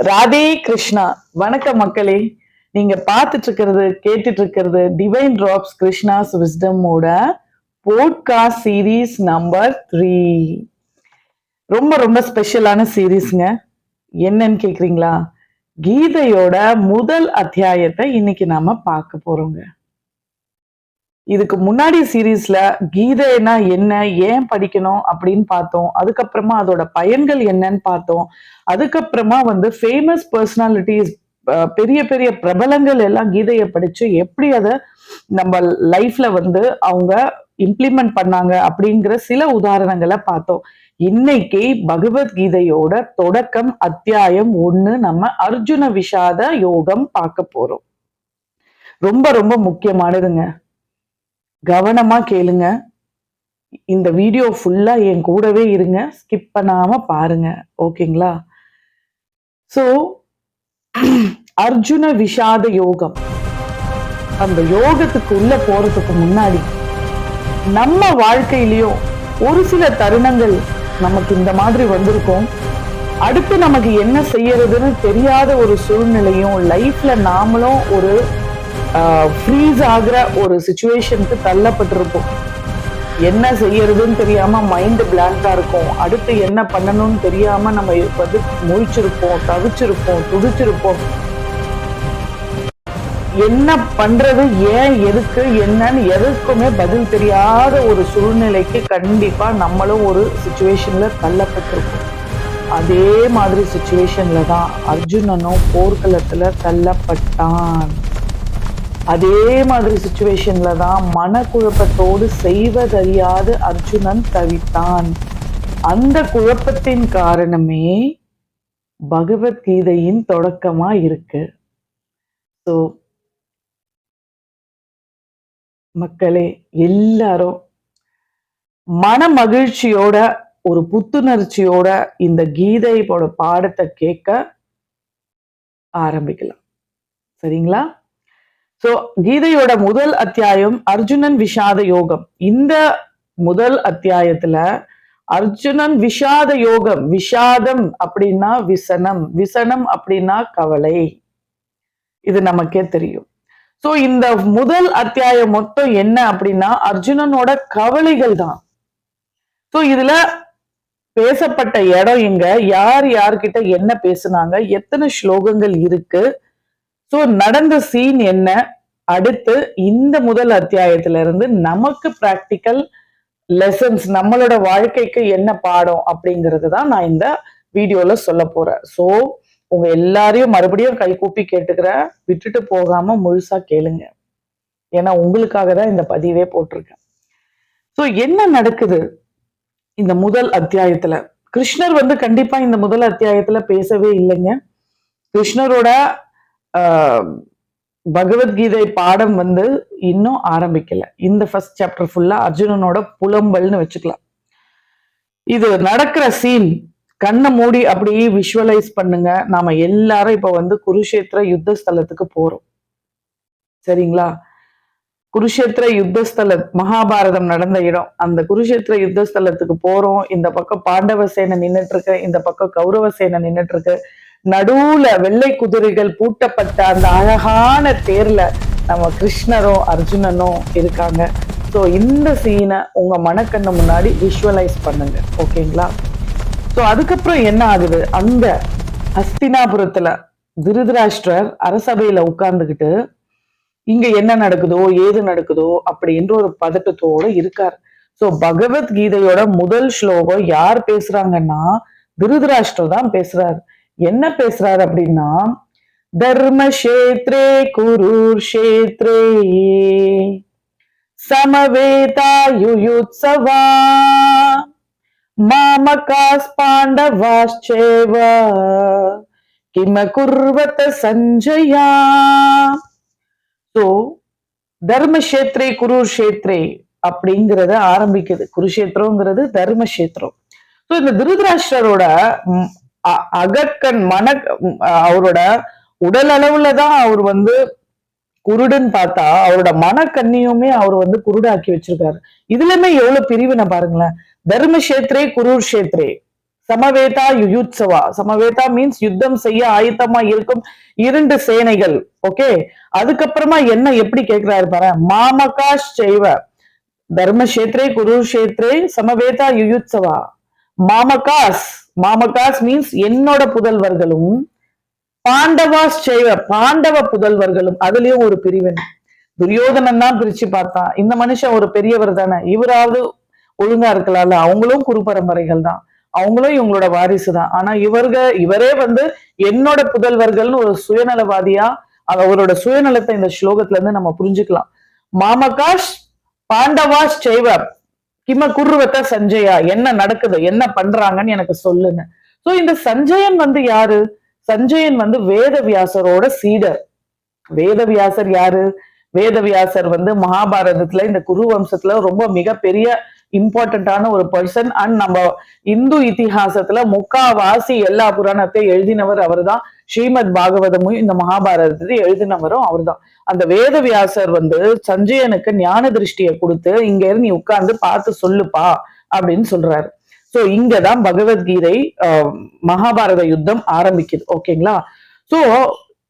ராதே கிருஷ்ணா. வணக்கம் மக்களே. நீங்க பார்த்துட்டு இருக்கிறது கேட்டுட்டு இருக்கிறது டிவைன் டிராப்ஸ் கிருஷ்ணாஸ் விஸ்டமோட போட்காஸ்ட் சீரீஸ் நம்பர் 3. ரொம்ப ரொம்ப ஸ்பெஷலான சீரீஸ்ங்க. என்னன்னு கேக்குறீங்களா? கீதையோட முதல் அத்தியாயத்தை இன்னைக்கு நாம பார்க்க போறோங்க. இதுக்கு முன்னாடி சீரீஸ்ல கீதைனா என்ன, ஏன் படிக்கணும் அப்படின்னு பார்த்தோம். அதுக்கப்புறமா அதோட பயன்கள் என்னன்னு பார்த்தோம். அதுக்கப்புறமா ஃபேமஸ் பர்சனாலிட்டிஸ், பெரிய பெரிய பிரபலங்கள் எல்லாம் கீதையை படிச்சு எப்படி அதை நம்ம லைஃப்ல அவங்க இம்ப்ளிமெண்ட் பண்ணாங்க அப்படிங்கிற சில உதாரணங்களை பார்த்தோம். இன்னைக்கு பகவத்கீதையோட தொடக்கம் அத்தியாயம் 1 நம்ம அர்ஜுன விஷாத யோகம் பார்க்க போறோம். ரொம்ப ரொம்ப முக்கியமானதுங்க. கவனமா கேளுங்க. இந்த வீடியோ ஃபுல்லா என் கூடவே இருங்க, ஸ்கிப் பண்ணாம பாருங்க. ஓகேங்களா? சோ அர்ஜுன விஷாத யோகம், அந்த யோகத்துக்கு உள்ள போறதுக்கு முன்னாடி நம்ம வாழ்க்கையிலயும் ஒரு சில தருணங்கள் நமக்கு இந்த மாதிரி வந்திருக்கும். அடுத்து நமக்கு என்ன செய்யறதுன்னு தெரியாத ஒரு சூழ்நிலையும், லைஃப்ல நாமளும் ஒரு ஃப்ரீஸ் ஆகிற ஒரு சிச்சுவேஷனுக்கு தள்ளப்பட்டிருப்போம். என்ன செய்யறதுன்னு தெரியாம மைண்ட் பிளாங்கா இருக்கும். அடுத்து என்ன பண்ணணும்னு தெரியாம நம்ம முழிச்சிருப்போம், தவிச்சிருப்போம், துடிச்சிருப்போம். என்ன பண்றது, ஏன், எதுக்கு, என்னன்னு எதுக்குமே பதில் தெரியாத ஒரு சூழ்நிலைக்கு கண்டிப்பா நம்மளும் ஒரு சிச்சுவேஷன்ல தள்ளப்பட்டிருப்போம். அதே மாதிரி சிச்சுவேஷன்ல தான் அர்ஜுனனும் போர்க்களத்துல தள்ளப்பட்டான். அதே மாதிரி சிச்சுவேஷன்ல தான் மனக்குழப்பத்தோடு செய்வதறியாத அர்ஜுனன் தவித்தான். அந்த குழப்பத்தின் காரணமே பகவத்கீதையின் தொடக்கமா இருக்கு. ஸோ மக்களே, எல்லாரும் மன மகிழ்ச்சியோட, ஒரு புத்துணர்ச்சியோட இந்த கீதையோட பாடத்தை கேட்க ஆரம்பிக்கலாம். சரிங்களா? சோ கீதையோட முதல் அத்தியாயம் அர்ஜுனன் விஷாத யோகம். இந்த முதல் அத்தியாயத்துல அர்ஜுனன் விஷாத யோகம், விஷாதம் அப்படின்னா விசனம், விசனம் அப்படின்னா கவலை. இது நமக்கே தெரியும். சோ இந்த முதல் அத்தியாயம் மொத்தம் என்ன அப்படின்னா அர்ஜுனனோட கவலைகள் தான். சோ இதுல பேசப்பட்ட இடம் எங்க, யார் யார்கிட்ட என்ன பேசுனாங்க, எத்தனை ஸ்லோகங்கள் இருக்கு, சோ நடந்த சீன் என்ன, அடுத்து இந்த முதல் அத்தியாயத்துல இருந்து நமக்கு பிராக்டிக்கல் லெசன்ஸ், நம்மளோட வாழ்க்கைக்கு என்ன பாடம் அப்படிங்கிறது தான் நான் இந்த வீடியோல சொல்ல போறேன். சோ உங்க எல்லாரையும் மறுபடியும் கை கூப்பி கேட்டுக்கிறேன், விட்டுட்டு போகாம முழுசா கேளுங்க. ஏன்னா உங்களுக்காக தான் இந்த பதிவே போட்டிருக்கேன். சோ என்ன நடக்குது இந்த முதல் அத்தியாயத்துல? கிருஷ்ணர் கண்டிப்பா இந்த முதல் அத்தியாயத்துல பேசவே இல்லைங்க. கிருஷ்ணரோட பகவத்கீதை பாடம் இன்னும் ஆரம்பிக்கல. இந்த ஃபர்ஸ்ட் சாப்டர் ஃபுல்லா அர்ஜுனனோட புலம்பல்னு வச்சுக்கலாம். இது நடக்கிற சீன் கண்ணை மூடி அப்படியே விஷுவலைஸ் பண்ணுங்க. நாம எல்லாரும் இப்ப குருஷேத்திர யுத்த ஸ்தலத்துக்கு போறோம். சரிங்களா? குருஷேத்திர யுத்த ஸ்தல, மகாபாரதம் நடந்த இடம். அந்த குருஷேத்திர யுத்த ஸ்தலத்துக்கு போறோம். இந்த பக்கம் பாண்டவ சேனை நின்னுட்டு இருக்கு, இந்த பக்கம் கௌரவ சேனை நின்னுட்டு இருக்கு. நடுவுல வெள்ளை குதிரைகள் பூட்டப்பட்ட அந்த அழகான தேர்ல நம்ம கிருஷ்ணரும் அர்ஜுனனும் இருக்காங்க. ஸோ இந்த சீனை உங்க மனக்கண்ணு முன்னாடி விஷுவலைஸ் பண்ணுங்க. ஓகேங்களா? ஸோ அதுக்கப்புறம் என்ன ஆகுது, அந்த ஹஸ்தினாபுரத்துல திருதராஷ்டிரர் அரசபையில உட்கார்ந்துகிட்டு இங்க என்ன நடக்குதோ ஏது நடக்குதோ அப்படின்ற ஒரு பதட்டத்தோட இருக்கார். சோ பகவத்கீதையோட முதல் ஸ்லோகம் யார் பேசுறாங்கன்னா திருதராஷ்டிரர் தான் பேசுறாரு. என்ன பேசுறாரு அப்படின்னா, தர்மக்ஷேத்ரே குருக்ஷேத்ரே சமவேதா யுயுத்சவா மாமகாஸ் பாண்டவாஸ்சேவ கிம குர்வத சஞ்சயா. சோ தர்மக்ஷேத்ரே குருக்ஷேத்ரே அப்படிங்கறத ஆரம்பிக்குது. குருஷேத்திரம்ங்கிறது தர்மக்ஷேத்திரம். சோ இந்த திருதராஷ்டிரரோட அகக்கண் அவரோட உடல் அளவுலதான் அவர் குருடுன்னு பார்த்தா, அவரோட மனக்கண்ணியுமே அவர் குருடாக்கி வச்சிருக்காரு. இதுலயுமே எவ்வளவு பிரிவினை பாருங்களேன். தர்மக்ஷேத்ரே குருக்ஷேத்ரே சமவேதா யுயுத்சவா. சமவேதா மீன்ஸ் யுத்தம் செய்ய ஆயத்தமா இருக்கும் 2 சேனைகள். ஓகே, அதுக்கப்புறமா என்ன எப்படி கேட்கிறாரு பாரு, மாமகாஷ் செய்வ தர்மக்ஷேத்ரே குருஷேத்ரே சமவேதா யுயுத்சவா. மாமகாஸ், மாமகாஸ் மீன்ஸ் என்னோட புதல்வர்களும், பாண்டவாஸ் செய்வ பாண்டவ புதல்வர்களும். அதுலயும் ஒரு பிரிவினை. துரியோதனன் தான் பிரிச்சு பார்த்தான். இந்த மனுஷன் ஒரு பெரியவர் தானே, இவராவது ஒழுங்கா இருக்கலாம்ல, அவங்களும் குரு பரம்பரைகள் தான், அவங்களும் இவங்களோட வாரிசு தான். ஆனா இவரே வந்து என்னோட புதல்வர்கள்னு ஒரு சுயநலவாதியா, அவரோட சுயநலத்தை இந்த ஸ்லோகத்துல இருந்து நம்ம புரிஞ்சுக்கலாம். மாமகாஷ் பாண்டவாஸ் செய்வ கிம குர்வத்த சஞ்சயா, என்ன நடக்குது, என்ன பண்றாங்கன்னு எனக்கு சொல்லுங்க. சோ இந்த சஞ்சயன் வந்து யாரு? சஞ்சயன் வந்து வேதவியாசரோட சீடர். வேதவியாசர் யாரு? வேதவியாசர் வந்து மகாபாரதத்துல இந்த குரு வம்சத்துல ரொம்ப மிகப்பெரிய இம்பார்ட்டன்டான ஒரு பர்சன். அண்ட் நம்ம இந்து இதிகாசத்துல முக்காவாசி எல்லா புராணத்தையும் எழுதினவர் அவர் தான். ஸ்ரீமத் பாகவதமும் இந்த மகாபாரதத்தை எழுதினவரும் அவர் தான். அந்த வேதவியாசர் வந்து சஞ்சயனுக்கு ஞான திருஷ்டியை கொடுத்து, இங்க இருந்து நீ உட்கார்ந்து பார்த்து சொல்லுப்பா அப்படின்னு சொல்றாரு. சோ இங்கதான் பகவத்கீதை மகாபாரத யுத்தம் ஆரம்பிக்குது. ஓகேங்களா? சோ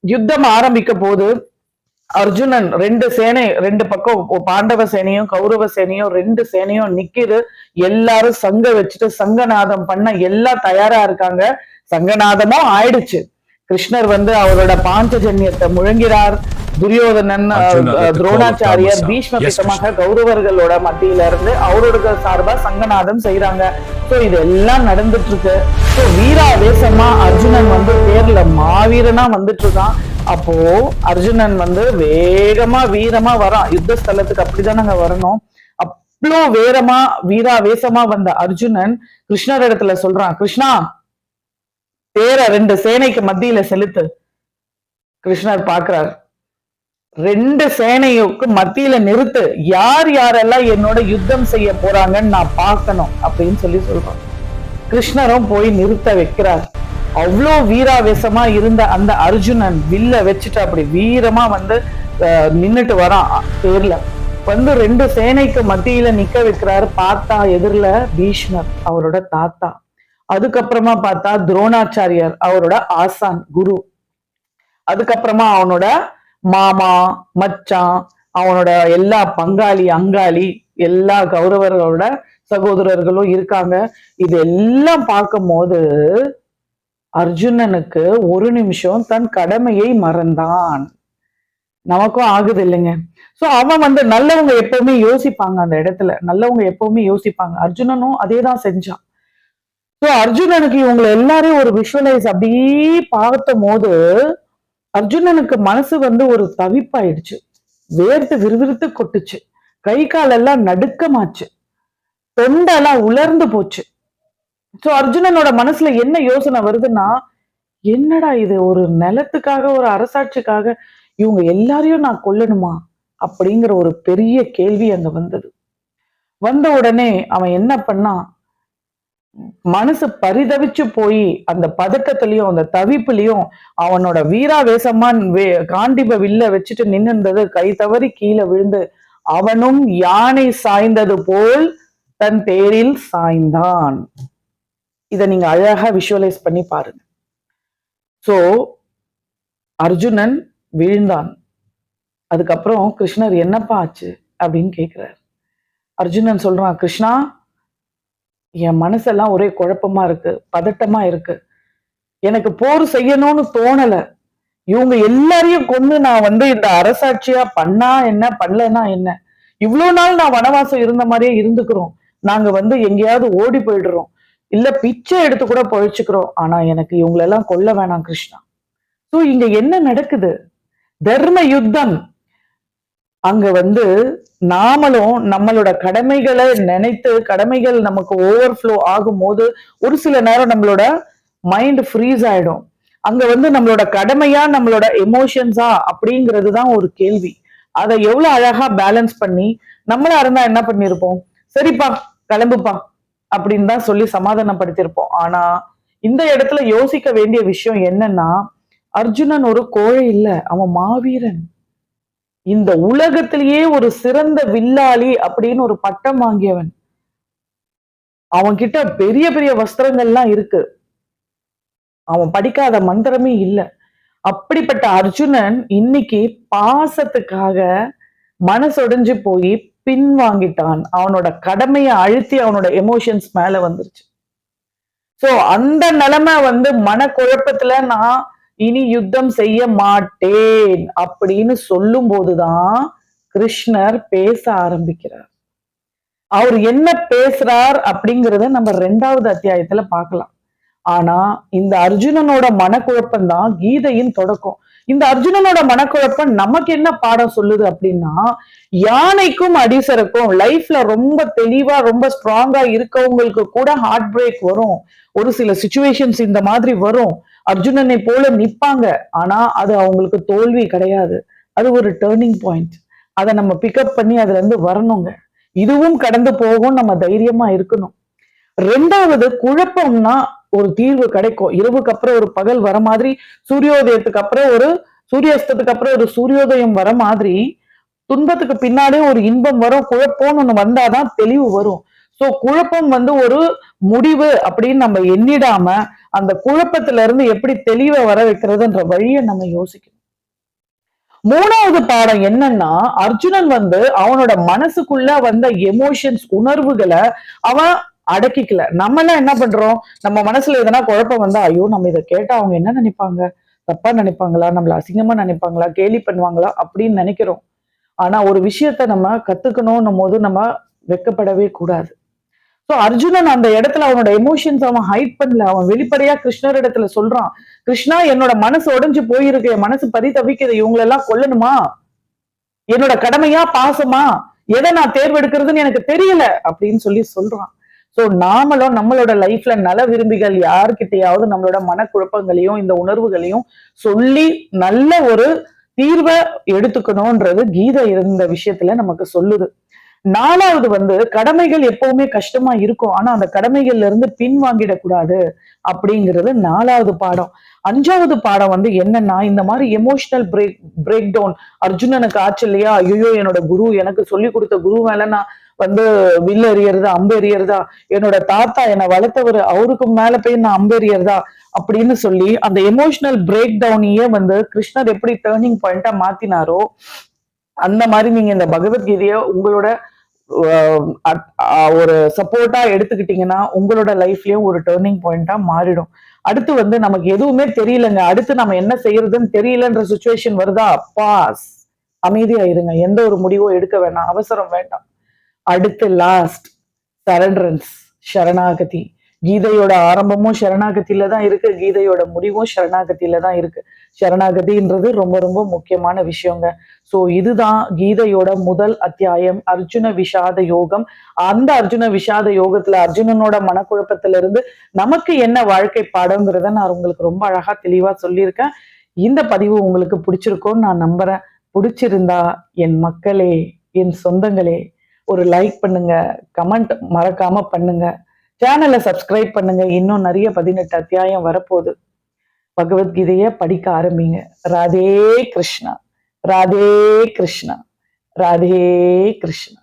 யுத்தம் ஆரம்பிக்க போது அர்ஜுனன் 2 சேனை, 2 பக்கம் பாண்டவ சேனையும் கௌரவ சேனையும் 2 சேனையும் நிக்குது. எல்லாரும் சங்க வச்சுட்டு சங்கநாதம் பண்ண எல்லாம் தயாரா இருக்காங்க. சங்கநாதமும் ஆயிடுச்சு. கிருஷ்ணர் வந்து அவரோட பாஞ்சஜன்யத்தை முழங்கிறார். துரியோதனன், துரோணாச்சாரியர், பீஷ்ம பித்தமாக கௌரவர்களோட மத்தியில இருந்து அவரோட சார்பா சங்கநாதம் செய்யறாங்க. சோ இதெல்லாம் நடந்துட்டு இருக்கு. சோ வீராவேசமா அர்ஜுனன் வந்து தேர்ல மாவீரனா வந்துட்டு இருக்கான். அப்போ அர்ஜுனன் வந்து வேகமா வீரமா வரான் யுத்த ஸ்தலத்துக்கு. அப்படிதான் நாங்க வரணும். அவ்வளோ வீராவேசமா வந்த அர்ஜுனன் கிருஷ்ணர் இடத்துல சொல்றான், கிருஷ்ணா தேர 2 சேனைக்கு மத்தியில செலுத்து. கிருஷ்ணர் பாக்குறார், 2 சேனைக்கு மத்தியில நிறுத்து, யார் யாரெல்லாம் என்னோட யுத்தம் செய்ய போறாங்கன்னு நான் பார்க்கணும் அப்படின்னு சொல்லி சொல்றான். கிருஷ்ணரும் போய் நிறுத்த வைக்கிறார். அவ்வளோ வீராவேசமா இருந்த அந்த அர்ஜுனன் வில்ல வச்சுட்டு அப்படி வீரமா வந்து நின்னுட்டு வரான். தேர்ல வந்து 2 சேனைக்கு மத்தியில நிக்க வைக்கிறாரு. பார்த்தா எதிரில பீஷ்மர், அவரோட தாத்தா. அதுக்கப்புறமா பார்த்தா துரோணாச்சாரியர், அவரோட ஆசான் குரு. அதுக்கப்புறமா அவனோட மாமா, மச்சான், அவனோட எல்லா பங்காளி அங்காளி எல்லா கௌரவர்களோட சகோதரர்களும் இருக்காங்க. இது எல்லாம் பார்க்கும் போது அர்ஜுனனுக்கு ஒரு நிமிஷம் தன் கடமையை மறந்தான். நமக்கும் ஆகுது இல்லைங்க. சோ அவன் வந்து நல்லவங்க எப்பவுமே யோசிப்பாங்க, அந்த இடத்துல நல்லவங்க எப்பவுமே யோசிப்பாங்க. அர்ஜுனனும் அதே தான் செஞ்சான். சோ அர்ஜுனனுக்கு இவங்களை எல்லாரையும் ஒரு விஷுவலைஸ் அப்படியே பார்த்தும் போது அர்ஜுனனுக்கு மனசு வந்து ஒரு தவிப்பாயிடுச்சு. வேர்த்து விறுவிறுத்து கொட்டுச்சு. கை காலெல்லாம் நடுக்கமாச்சு. தொண்டெல்லாம் உலர்ந்து போச்சு. சோ அர்ஜுனனோட மனசுல என்ன யோசனை வருதுன்னா, என்னடா இது, ஒரு நிலத்துக்காக ஒரு அரசாட்சிக்காக இவங்க எல்லாரையும் நான் கொல்லணுமா அப்படிங்கிற ஒரு பெரிய கேள்வி அங்க வந்தது. வந்த உடனே அவன் என்ன பண்ணான், மனசு பரிதவிச்சு போய் அந்த பதட்டத்திலையும் அந்த தவிப்புலயும் அவனோட வீராவேசமா காண்டிப வில்ல வச்சுட்டு நின்னுந்தது கை தவறி கீழே விழுந்து அவனும் யானை சாய்ந்தது போல் தன் தேரில் சாய்ந்தான். இத நீங்க அழகா விஷுவலைஸ் பண்ணி பாருங்க. சோ அர்ஜுனன் வீழ்ந்தான். அதுக்கப்புறம் கிருஷ்ணர் என்னப்பா ஆச்சு அப்படின்னு கேக்குறார். அர்ஜுனன் சொல்றான், கிருஷ்ணா என் மனசெல்லாம் ஒரே குழப்பமா இருக்கு, பதட்டமா இருக்கு. எனக்கு போர் செய்யணும்னு தோணல. இவங்க எல்லாரையும் கொண்டு நான் வந்து இந்த அரசாட்சியா பண்ணா என்ன, பண்ணலன்னா என்ன? இவ்வளவு நாள் நான் வனவாசம் இருந்த மாதிரியே இருந்துக்கிறோம். நாங்க வந்து எங்கேயாவது ஓடி போயிடுறோம், இல்ல பிச்சை எடுத்து கூட பொழைச்சுக்கிறோம். ஆனா எனக்கு இவங்களெல்லாம் கொல்ல வேணாம் கிருஷ்ணா. சோ இங்க என்ன நடக்குது? தர்ம யுத்தம். அங்க வந்து நாமளும் நம்மளோட கடமைகளை நினைத்து கடமைகள் நமக்கு ஓவர்ஃப்ளோ ஆகும் போது ஒரு சில நேரம் நம்மளோட மைண்ட் ஃப்ரீஸ் ஆயிடும். அங்க வந்து நம்மளோட கடமையா நம்மளோட எமோஷன்ஸா அப்படிங்கிறது தான் ஒரு கேள்வி. அதை எவ்வளவு அழகா பேலன்ஸ் பண்ணி நம்மளா இருந்தா என்ன பண்ணிருப்போம், சரிப்பா கிளம்புப்பா அப்படின்னு தான் சொல்லி சமாதானப்படுத்திருப்போம். ஆனா இந்த இடத்துல யோசிக்க வேண்டிய விஷயம் என்னன்னா, அர்ஜுனன் ஒரு கோழை இல்ல, அவன் மாவீரன். இந்த உலகத்திலேயே ஒரு சிறந்த வில்லாளி அப்படின்னு ஒரு பட்டம் வாங்கியவன். அவன் கிட்ட பெரிய பெரிய வஸ்திரங்கள்லாம் இருக்கு, அவன் படிக்காத மந்திரமே இல்ல. அப்படிப்பட்ட அர்ஜுனன் இன்னைக்கு பாசத்துக்காக மனசொடைஞ்சு போய் பின்வாங்கிட்டான். அவனோட கடமையை அழுத்தி அவனோட எமோஷன்ஸ் மேல வந்துருச்சு. சோ அந்த நிலைமை மனக்குழப்பத்துல நான் இனி யுத்தம் செய்ய மாட்டேன் அப்படின்னு சொல்லும் போதுதான் கிருஷ்ணர் பேச ஆரம்பிக்கிறார். அவர் என்ன பேசுறார் அப்படிங்கறத நம்ம 2வது அத்தியாயத்துல பார்க்கலாம். ஆனா இந்த அர்ஜுனனோட மனக்குழப்பம் தான் கீதையின் தொடக்கம். இந்த அர்ஜுனனோட மனக்குழப்பம் நமக்கு என்ன பாடம் சொல்லுது அப்படின்னா, யானைக்கும் அடிசருக்கும் லைஃப்ல ரொம்ப தெளிவா ரொம்ப ஸ்ட்ராங்கா இருக்கவங்களுக்கு கூட ஹார்ட் பிரேக் வரும். ஒரு சில சிச்சுவேஷன்ஸ் இந்த மாதிரி வரும். அர்ஜுனனை போல நிப்பாங்க. ஆனா அது அவங்களுக்கு தோல்வி கிடையாது. அது ஒரு டேர்னிங் பாயிண்ட். அதை நம்ம பிக்கப் பண்ணி அதுல இருந்து வரணுங்க. இதுவும் கடந்து போகும், நம்ம தைரியமா இருக்கணும். 2வது, குழப்பம்னா ஒரு தீர்வு கிடைக்கும். இரவுக்கு அப்புறம் ஒரு பகல் வர மாதிரி, சூரியோதயத்துக்கு அப்புறம் ஒரு சூரியாஸ்தத்துக்கு அப்புறம் ஒரு சூரியோதயம் வர மாதிரி, துன்பத்துக்கு பின்னாலே ஒரு இன்பம் வரும். குழப்பம்னு ஒண்ணு வந்தாதான் தெளிவு வரும். சோ குழப்பம் ஒரு முடிவு அப்படின்னு நம்ம எண்ணிடாம, அந்த குழப்பத்துல இருந்து எப்படி தெளிவை வர வைக்கிறதுன்ற வழியை நம்ம யோசிக்கணும். 3வது பாடம் என்னன்னா, அர்ஜுனன் அவனோட மனசுக்குள்ள வந்த எமோஷன்ஸ், உணர்வுகளை அவன் அடக்கிக்கல. நம்ம எல்லாம் என்ன பண்றோம், நம்ம மனசுல எதனா குழப்பம் வந்தா, ஐயோ நம்ம இதை கேட்டா அவங்க என்ன நினைப்பாங்க, தப்பா நினைப்பாங்களா, நம்மள அசிங்கமா நினைப்பாங்களா, கேலி பண்ணுவாங்களா அப்படின்னு நினைக்கிறோம். ஆனா ஒரு விஷயத்த நம்ம கத்துக்கணும்னும் போது நம்ம வெக்கப்படவே கூடாது. சோ அர்ஜுனன் அந்த இடத்துல அவனோட எமோஷன்ஸ் அவன் ஹைட் பண்ணல. அவன் வெளிப்படையா கிருஷ்ணர் இடத்துல சொல்றான், கிருஷ்ணா என்னோட மனசு உடைஞ்சு போயிருக்கு, என் மனசு பரிதவிக்குது, இவங்களெல்லாம் கொல்லணுமா, என்னோட கடமையா பாசமா, எதை நான் தேர்வெடுக்கிறதுன்னு எனக்கு தெரியல அப்படின்னு சொல்றான். சோ நாமளும் நம்மளோட லைஃப்ல நல விரும்பிகள் யார்கிட்டயாவது நம்மளோட மனக்குழப்பங்களையும் இந்த உணர்வுகளையும் சொல்லி நல்ல ஒரு தீர்வை எடுத்துக்கணும்ன்றது கீதை இந்த விஷயத்துல நமக்கு சொல்லுது. 4வது, கடமைகள் எப்பவுமே கஷ்டமா இருக்கும். ஆனா அந்த கடமைகள்ல இருந்து பின்வாங்கிடக்கூடாது அப்படிங்கிறது 4வது பாடம். 5வது பாடம் என்னன்னா, இந்த மாதிரி எமோஷனல் பிரேக் டவுன் அர்ஜுனனுக்கு ஆச்சு இல்லையா, ஐயோ என்னோட குரு, எனக்கு சொல்லி கொடுத்த குரு மேல நான் வில் எறியறதா, அம்பு எறியறதா, என்னோட தாத்தா என்னை வளர்த்தவர், அவருக்கு மேல போய் நான் அம்பு எறியறதா அப்படின்னு சொல்லி அந்த எமோஷனல் பிரேக் டவுனையே கிருஷ்ணர் எப்படி டேர்னிங் பாயிண்டா மாத்தினாரோ, அந்த மாதிரி நீங்க இந்த பகவத்கீதைய உங்களோட ஒரு சப்போர்ட்டா எடுத்துக்கிட்டீங்கன்னா உங்களோட லைஃப்லயும் ஒரு டேர்னிங் பாயிண்டா மாறிடும். அடுத்து நமக்கு எதுவுமே தெரியலங்க, அடுத்து நம்ம என்ன செய்யறதுன்னு தெரியலன்ற சுச்சுவேஷன் வருதா, பாஸ், அமைதியா இருங்க. எந்த ஒரு முடிவும் எடுக்க வேண்டாம், அவசரம் வேண்டாம். அடுத்து லாஸ்ட், சரண்டரன்ஸ், சரணாகதி. கீதையோட ஆரம்பமும் சரணாகதியில தான் இருக்கு, கீதையோட முடிவும் சரணாகதியில தான் இருக்கு. சரணாகதின்றது ரொம்ப ரொம்ப முக்கியமான விஷயங்க. சோ இதுதான் கீதையோட முதல் அத்தியாயம், அர்ஜுன விஷாத யோகம். அந்த அர்ஜுன விஷாத யோகத்துல அர்ஜுனனோட மனக்குழப்பத்துல இருந்து நமக்கு என்ன வாழ்க்கை பாடங்கிறத நான் உங்களுக்கு ரொம்ப அழகா தெளிவா சொல்லியிருக்கேன். இந்த பதிவு உங்களுக்கு பிடிச்சிருக்கும்னு நான் நம்புறேன். பிடிச்சிருந்தா என் மக்களே, என் சொந்தங்களே, ஒரு லைக் பண்ணுங்க, கமெண்ட் மறக்காம பண்ணுங்க, சேனலை சப்ஸ்கிரைப் பண்ணுங்க. இன்னும் நிறைய 18 அத்தியாயம் வரப்போகுது. பகவத்கீதைய படிக்க ஆரம்பிங்க. ராதே கிருஷ்ணா, ராதே கிருஷ்ணா, ராதே கிருஷ்ணா.